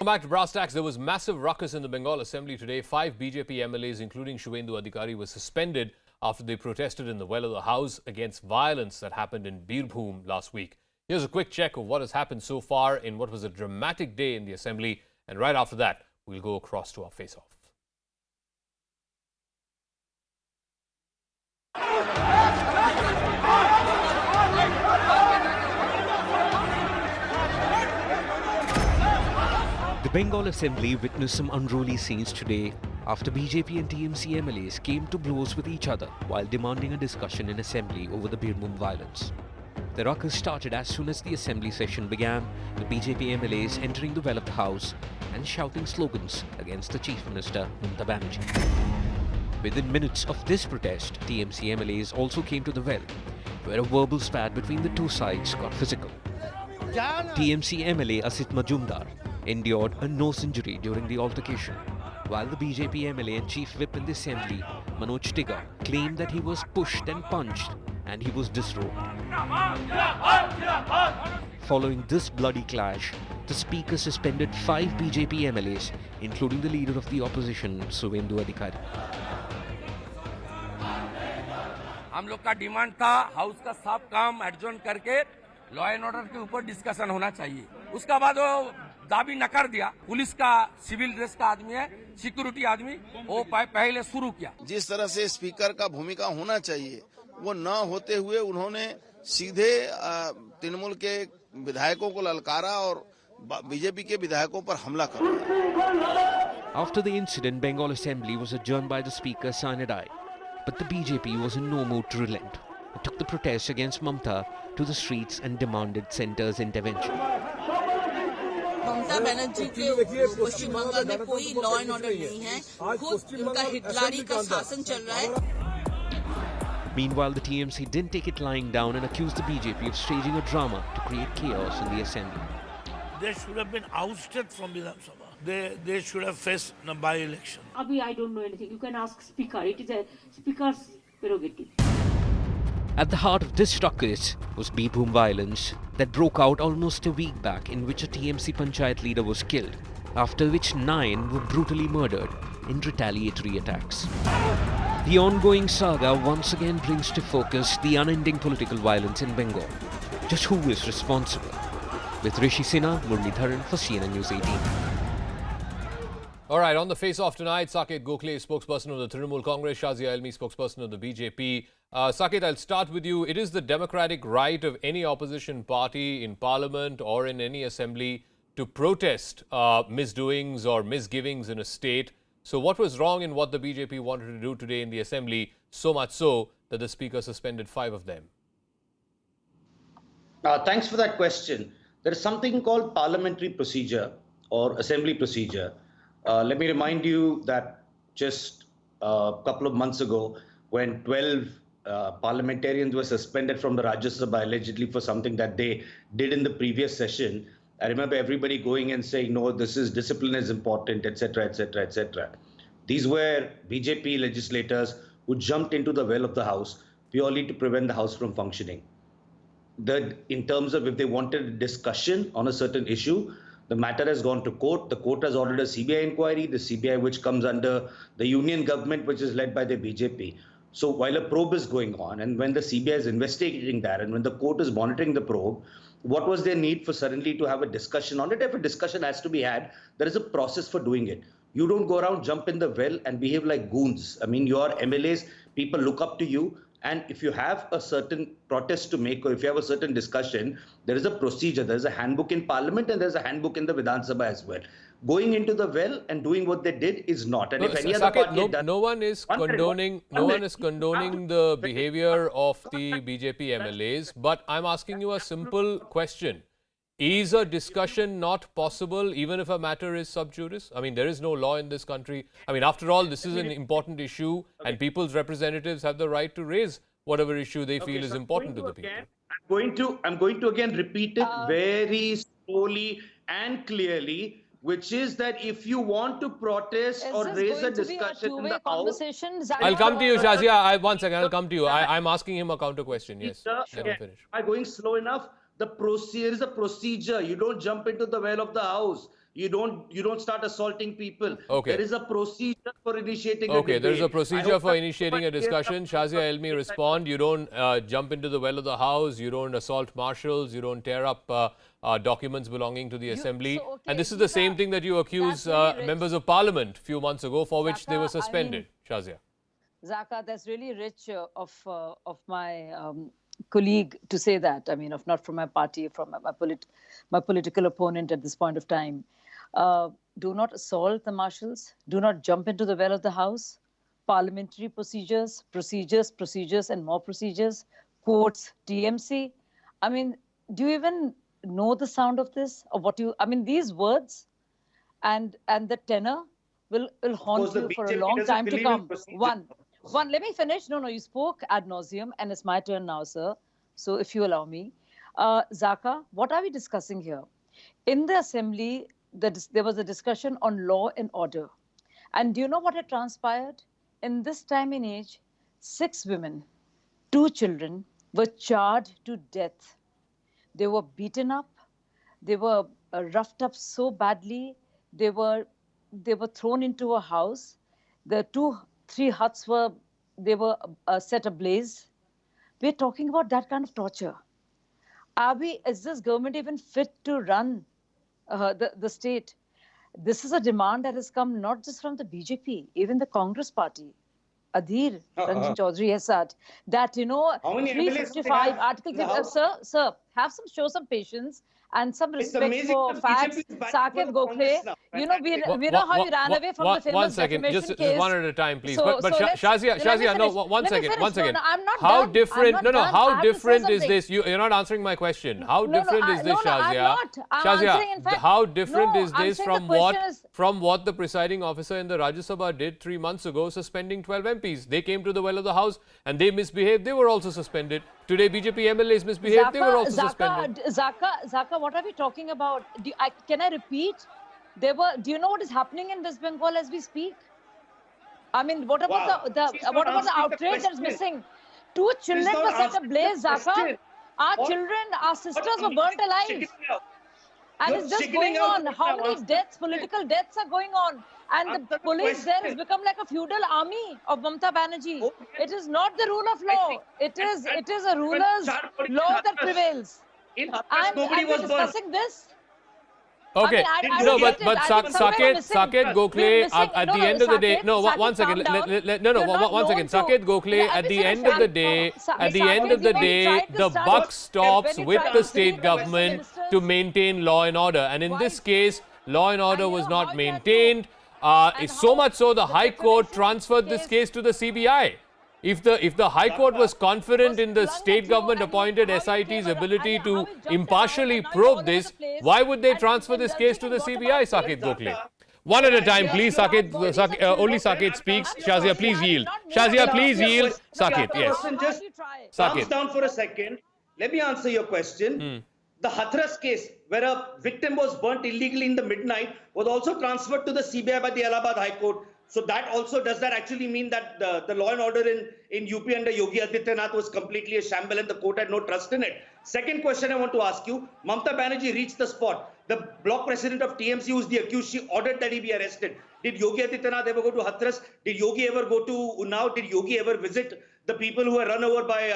Back to brass tacks. There was massive ruckus in the Bengal Assembly today. 5 BJP MLAs, including Shuvendu Adhikari, were suspended after they protested in the well of the House against violence that happened in Birbhum last week. Here's a quick check of what has happened so far in what was a dramatic day in the Assembly. And right after that, we'll go across to our face-off. The Bengal Assembly witnessed some unruly scenes today after BJP and TMC MLAs came to blows with each other while demanding a discussion in Assembly over the Birbhum violence. The ruckus started as soon as the Assembly session began, the BJP MLAs entering the well of the House and shouting slogans against the Chief Minister, Mamata Banerjee. Within minutes of this protest, TMC MLAs also came to the well, where a verbal spat between the two sides got physical. TMC MLA Asit Majumdar endured a nose injury during the altercation, while the BJP MLA and Chief Whip in the Assembly, Manoj Tiga, claimed that he was pushed and punched and he was disrobed. Following this bloody clash, the Speaker suspended 5 BJP MLAs, including the leader of the opposition, Shuvendu Adhikari. हम लोग का demand था house का सब काम adjourn करके law and order के ऊपर डिस्कशन होना चाहिए। उसका बाद वो दाबी नकार दिया। पुलिस का सिविल ड्रेस का आदमी है, सिक्योरिटी आदमी, वो पहले शुरू किया। जिस तरह से स्पीकर का भूमिका होना चाहिए वो न होते हुए उन्होंने सीधे तृणमूल के विधायकों को ललकारा और बीजेपी के विधायकों पर हमला कर दिया। After the incident, Bengal Assembly was adjourned by the Speaker signing aye. But the BJP was in no mood to relent. It took the protests against Mamata to the streets and demanded centre's intervention. Mamata Banerjee के पश्चिम बंगाल में कोई law and order नहीं है, खुद उनका हिटलरी का शासन चल रहा है। Meanwhile, the TMC didn't take it lying down and accused the BJP of staging a drama to create chaos in the Assembly. They should have been ousted from Vidhan Sabha. They should have faced a by-election. Abhi, I don't know anything. You can ask Speaker. It is a Speaker's prerogative. At the heart of this ruckus was Birbhum violence that broke out almost a week back, in which a TMC Panchayat leader was killed, after which 9 were brutally murdered in retaliatory attacks. The ongoing saga once again brings to focus the unending political violence in Bengal. Just who is responsible? With Rishi Sinha, Muralidharan for CNN News 18. All right, on the face-off tonight, Saket Gokhale, spokesperson of the Trinamool Congress, Shazia Elmi, spokesperson of the BJP. Saket, I'll start with you. It is the democratic right of any opposition party in parliament or in any assembly to protest misdoings or misgivings in a state. So what was wrong in what the BJP wanted to do today in the assembly, so much so that the speaker suspended 5 of them? Thanks for that question. There is something called parliamentary procedure or assembly procedure. Let me remind you that just a couple of months ago, when 12 parliamentarians were suspended from the Rajya Sabha allegedly for something that they did in the previous session, I remember everybody going and saying, no, discipline is important, etc., etc., etc. These were BJP legislators who jumped into the well of the House purely to prevent the House from functioning. In terms of if they wanted a discussion on a certain issue, the matter has gone to court. The court has ordered a CBI inquiry, the CBI which comes under the union government, which is led by the BJP. So while a probe is going on, and when the CBI is investigating that, and when the court is monitoring the probe, what was their need for suddenly to have a discussion on it? If a discussion has to be had, there is a process for doing it. You don't go around, jump in the well and behave like goons. I mean, your MLAs, people look up to you. And if you have a certain protest to make, or if you have a certain discussion, there is a procedure. There is a handbook in Parliament and there is a handbook in the Vidhan Sabha as well. Going into the well and doing what they did is not. And No, if any Saket, other party had done, no one is condoning the behavior of the BJP MLAs, but I'm asking you a simple question. Is a discussion not possible even if a matter is sub judice? I mean, there is no law in this country. I mean, after all, this is an important issue and people's representatives have the right to raise whatever issue they feel is important to the people. I'm going to again repeat it very slowly and clearly, which is that if you want to protest or raise a discussion in the House... I'll come to you, Shazia. One second, I'll come to you. I'm asking him a counter question. Yes, let me finish. Am I going slow enough? There is a procedure. You don't jump into the well of the House. You don't start assaulting people. Okay. There is a procedure for initiating a Okay, debate. there is a I procedure hope for that initiating a discussion. Shazia Elmi, respond. You don't jump into the well of the House. You don't assault marshals. You don't tear up documents belonging to the Assembly. so, okay, and this is the same thing that you accuse that's really rich. members of Parliament a few months ago, for which they were Zaka, I suspended. Shazia. Zaka, that's really rich of my colleague to say that. I mean, not from my party, from my political opponent at this point of time. Do not assault the marshals. Do not jump into the well of the House. Parliamentary procedures, and more procedures. Courts, TMC. I mean, do you even know the sound of this? Or what you? I mean, these words and the tenor will haunt you for a long time to come. One, let me finish. No, you spoke ad nauseum, and it's my turn now, sir. So if you allow me. Zaka, what are we discussing here? In the Assembly, there was a discussion on law and order. And do you know what had transpired? In this time and age, 6 women, 2 children were charred to death. They were beaten up. They were roughed up so badly. They were thrown into a house. The 2-3 huts were set ablaze. We're talking about that kind of torture. Is this government even fit to run the state? This is a demand that has come not just from the BJP, even the Congress party. Adhir Ranjan Chaudhary has said that, 355 articles. Sir, show some patience and some respect for facts. Saket Gokhale, we know how you ran away from the famous 1 second, defamation just case. one at a time, please. So Shazia, no, one second. I'm not how done. different? I'm not done. How I have to say different is something. this? You're not answering my question. How different is this, Shazia? I'm not. I'm answering, in fact. How different is I'm this saying the question is, from what the presiding officer in the Rajya Sabha did 3 months ago, suspending 12 MPs? They came to the well of the House and they misbehaved. They were also suspended. Today, BJP MLAs misbehaved. They were also suspended. Zaka, what are we talking about? Can I repeat? Do you know what is happening in West Bengal as we speak? I mean, what about the outrage that's missing? 2 children were set ablaze, Zaka. Our children, our sisters were burnt alive. And it's just going on. How many deaths, political deaths are going on? And the police there has become like a feudal army of Mamata Banerjee. It is not the rule of law. It is a ruler's law that prevails. And we're discussing this. Okay, but Saket Gokhale at the end of the day, one second. Saket Gokhale, at the end of the day, the buck stops with the state government to maintain law and order. And in this case, law and order was not maintained. So much so, the High Court transferred this case to the CBI. If the High Court was confident in the state government appointed SIT's ability to impartially probe this, why would they transfer this case to the CBI, Saket Gokhale? One at a time, please. Only Saket speaks. Shazia, please yield. Shazia, please yield. Saket, yes. Calm down for a second. Let me answer your question. The Hathras case, where a victim was burnt illegally in the midnight, was also transferred to the CBI by the Allahabad High Court. So does that actually mean that the law and order in UP under Yogi Adityanath was completely a shamble and the court had no trust in it? Second question I want to ask you, Mamata Banerjee reached the spot. The block president of TMC, who's the accused, she ordered that he be arrested. Did Yogi Adityanath ever go to Hathras? Did Yogi ever go to Unnao? Did Yogi ever visit the people who were run over by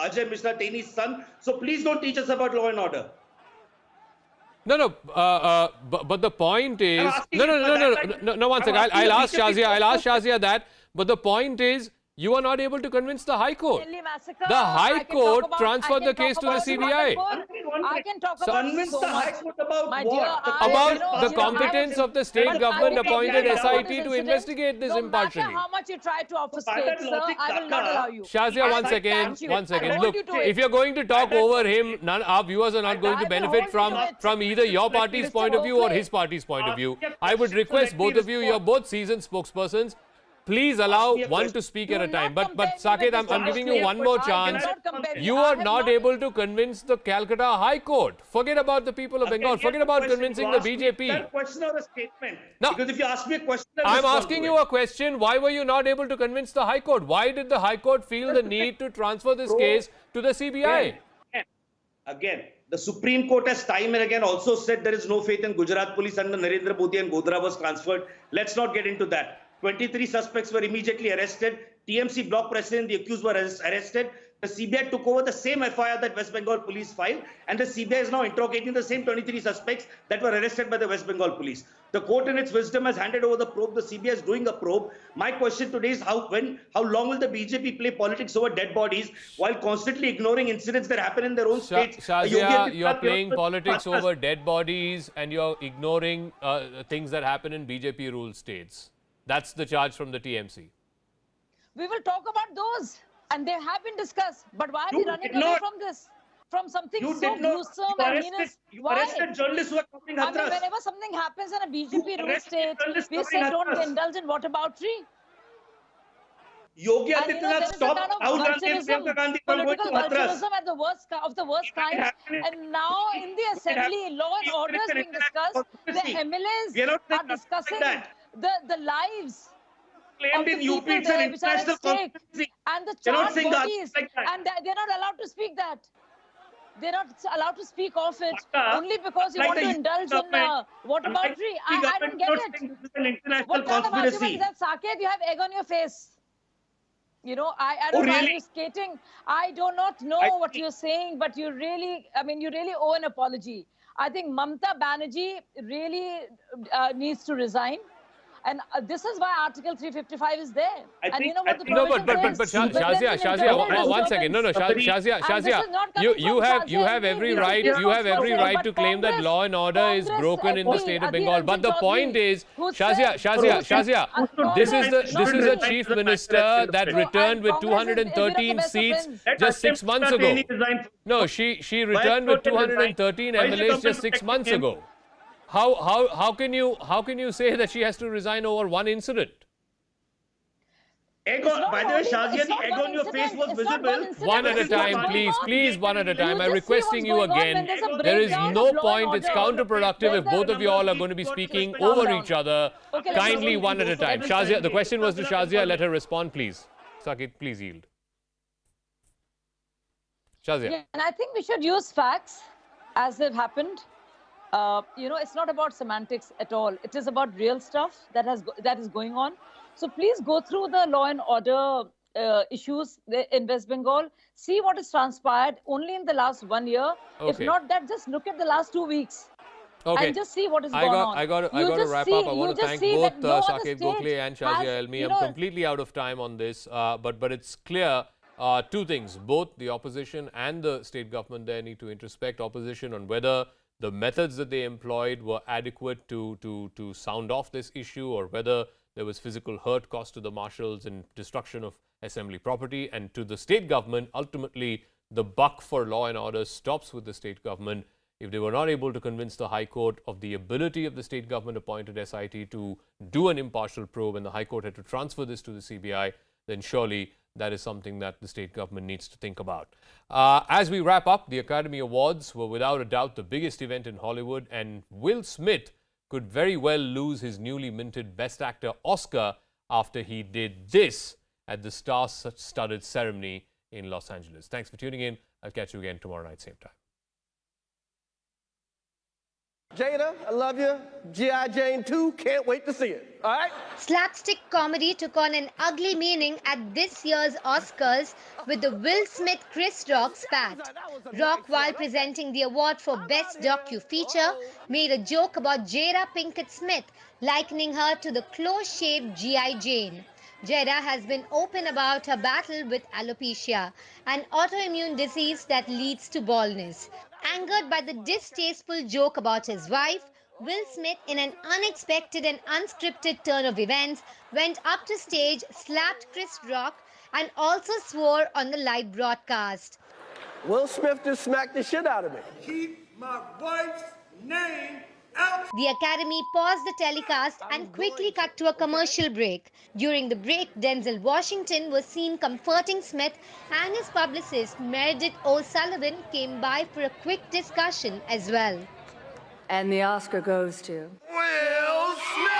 Ajay Mishra, Teni's son? So please don't teach us about law and order. But the point is, no, one second. I'll ask Shazia that. But the point is, you are not able to convince the High Court. The High Court transferred the case to the CBI. I can talk about Convince the High Court about what? About the competence of the state government appointed SIT to investigate this impartially. No matter how much you try to obfuscate, sir, I will not allow you. Shazia, one second. Look, if you're going to talk over him, our viewers are not going to benefit from either your party's point of view or his party's point of view. I would request both of you, you're both seasoned spokespersons, please allow one to speak at a time. But Saket, I'm giving you one more chance. You are not able to convince the Calcutta High Court. Forget about the people of Bengal. Forget about convincing the BJP. Is that a question or a statement? No. Because if you ask me a question, I'm asking you a question. Why were you not able to convince the High Court? Why did the High Court feel the need to transfer this case to the CBI? Again, The Supreme Court has time and again also said there is no faith in Gujarat police under Narendra Modi and Godhra was transferred. Let's not get into that. 23 suspects were immediately arrested. TMC block president, the accused were arrested. The CBI took over the same FIR that West Bengal police filed, and the CBI is now interrogating the same 23 suspects that were arrested by the West Bengal police. The court in its wisdom has handed over the probe. The CBI is doing a probe. My question today is how long will the BJP play politics over dead bodies while constantly ignoring incidents that happen in their own states? Shazia, you're playing politics over dead bodies and you're ignoring things that happen in BJP ruled states. That's the charge from the TMC. We will talk about those. And they have been discussed. But why are we running away from this? From something so gruesome and heinous? You arrested journalists who are covering Hathras. I mean, whenever something happens in a BJP ruled state, we say don't indulge in whataboutery. Yogi Adityanath stopped Rahul Gandhi and Priyanka Gandhi from going to Hathras. At the worst kind. And now in the assembly, law and order is being discussed. The MLAs are discussing the lives claimed in UP it's an international conspiracy. And the charged bodies, and they're not allowed to speak that. They're not allowed to speak of it only because you want to indulge in whataboutery. I don't get it. This is an international What kind of conspiracy. argument is that, Saket? You have egg on your face. You know, I don't know why you're skating. I do not know what you're saying, but you really owe an apology. I think Mamata Banerjee really needs to resign. And this is why Article 355 is there. And you know what the provision says? Shazia, one second. No, Shazia, you have every right. You have every right to claim that law and order is broken in the state of Bengal. But the point is, Shazia, this is a chief minister that returned with 213 seats just 6 months ago. No, she returned with 213 MLAs just 6 months ago. How can you say that she has to resign over one incident? By the way, Shazia, the egg on your face was visible. One at a time, please, one at a time. I'm requesting you again. There is no point. It's counterproductive if both of you all are going to be speaking over each other. Kindly, one at a time. Shazia, the question was to Shazia. Let her respond, please. Saket, please yield. Shazia. Yeah, and I think we should use facts as they've happened. It's not about semantics at all. It is about real stuff that is going on. So please go through the law and order issues in West Bengal. See what has transpired only in the last 1 year. Okay. If not that, just look at the last 2 weeks. Okay. And just see what is going on. I got to wrap up. I want to thank both Saket Gokhale and Shazia Elmi. I'm completely out of time on this, but it's clear two things. Both the opposition and the state government there need to introspect opposition on whether the methods that they employed were adequate to sound off this issue, or whether there was physical hurt caused to the marshals and destruction of assembly property. And to the state government, ultimately, the buck for law and order stops with the state government. If they were not able to convince the High Court of the ability of the state government appointed SIT to do an impartial probe, and the High Court had to transfer this to the CBI, then surely that is something that the state government needs to think about. As we wrap up, the Academy Awards were without a doubt the biggest event in Hollywood, and Will Smith could very well lose his newly minted Best Actor Oscar after he did this at the star-studded ceremony in Los Angeles. Thanks for tuning in. I'll catch you again tomorrow night, same time. Jada, I love you. G.I. Jane 2, can't wait to see it. All right? Slapstick comedy took on an ugly meaning at this year's Oscars with the Will Smith-Chris Rock spat. Rock, while presenting the award for Best Docu-Feature, made a joke about Jada Pinkett Smith, likening her to the close-shaved G.I. Jane. Jada has been open about her battle with alopecia, an autoimmune disease that leads to baldness. Angered by the distasteful joke about his wife, Will Smith, in an unexpected and unscripted turn of events, went up to stage, slapped Chris Rock, and also swore on the live broadcast. Will Smith just smacked the shit out of me. Keep my wife's name out. The Academy paused the telecast and quickly cut to a commercial break. During the break, Denzel Washington was seen comforting Smith, and his publicist Meredith O'Sullivan came by for a quick discussion as well. And the Oscar goes to Will Smith!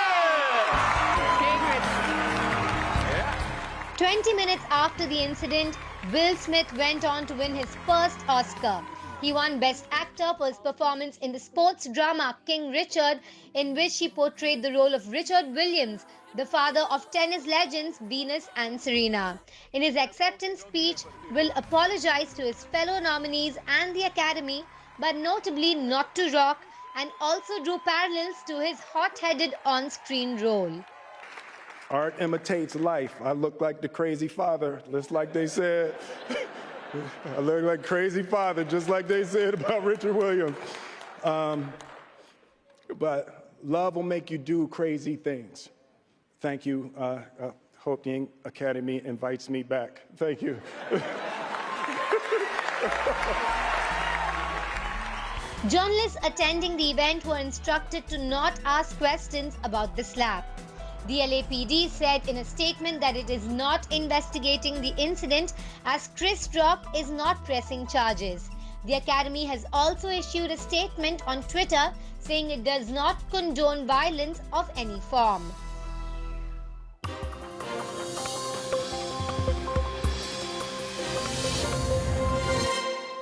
20 minutes after the incident, Will Smith went on to win his first Oscar. He won Best Actor for his performance in the sports drama King Richard, in which he portrayed the role of Richard Williams, the father of tennis legends Venus and Serena. In his acceptance speech, Will apologized to his fellow nominees and the Academy, but notably not to Rock, and also drew parallels to his hot-headed on-screen role. Art imitates life. I look like the crazy father, just like they said. I look like crazy father, just like they said about Richard Williams. But love will make you do crazy things. Thank you. Hope the Academy invites me back. Thank you. Journalists attending the event were instructed to not ask questions about the slap. The LAPD said in a statement that it is not investigating the incident as Chris Rock is not pressing charges. The Academy has also issued a statement on Twitter saying it does not condone violence of any form.